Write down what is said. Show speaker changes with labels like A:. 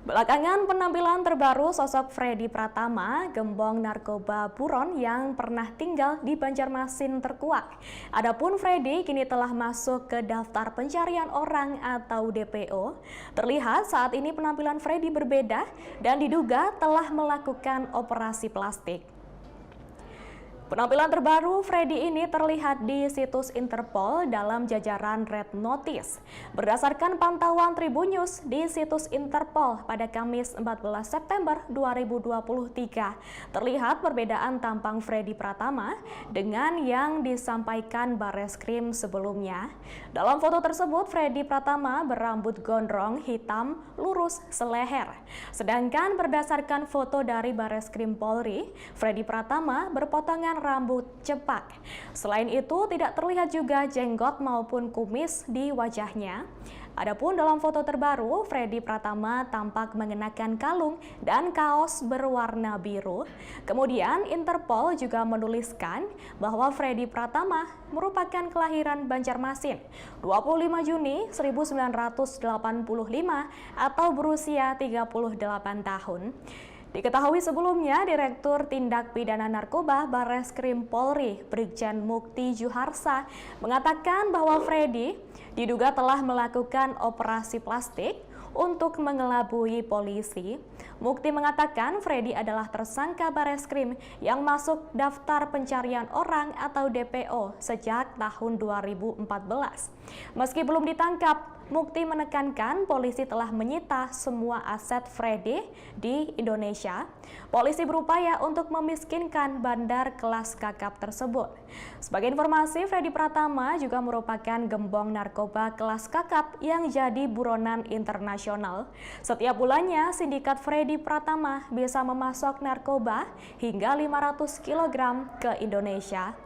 A: Belakangan penampilan terbaru sosok Freddy Pratama, gembong narkoba buron yang pernah tinggal di Banjarmasin terkuak. Adapun Freddy kini telah masuk ke daftar pencarian orang atau DPO. Terlihat saat ini penampilan Freddy berbeda dan diduga telah melakukan operasi plastik. Penampilan terbaru Freddy ini terlihat di situs Interpol dalam jajaran Red Notice. Berdasarkan pantauan Tribun News di situs Interpol pada Kamis 14 September 2023, terlihat perbedaan tampang Freddy Pratama dengan yang disampaikan Bareskrim sebelumnya. Dalam foto tersebut, Freddy Pratama berambut gondrong hitam lurus seleher. Sedangkan berdasarkan foto dari Bareskrim Polri, Freddy Pratama berpotongan rambut cepak. Selain itu, tidak terlihat juga jenggot maupun kumis di wajahnya. Adapun dalam foto terbaru, Freddy Pratama tampak mengenakan kalung dan kaos berwarna biru. Kemudian, Interpol juga menuliskan bahwa Freddy Pratama merupakan kelahiran Banjarmasin 25 Juni 1985 atau berusia 38 tahun. Diketahui sebelumnya, Direktur Tindak Pidana Narkoba Bareskrim Polri, Brigjen Mukti Juharsa, mengatakan bahwa Freddy diduga telah melakukan operasi plastik untuk mengelabui polisi. Mukti mengatakan Freddy adalah tersangka Bareskrim yang masuk daftar pencarian orang atau DPO sejak tahun 2014. Meski belum ditangkap, Mukti menekankan polisi telah menyita semua aset Freddy di Indonesia. Polisi berupaya untuk memiskinkan bandar kelas kakap tersebut. Sebagai informasi, Freddy Pratama juga merupakan gembong narkoba kelas kakap yang jadi buronan internasional. Setiap bulannya, sindikat Freddy Pratama bisa memasok narkoba hingga 500 kg ke Indonesia.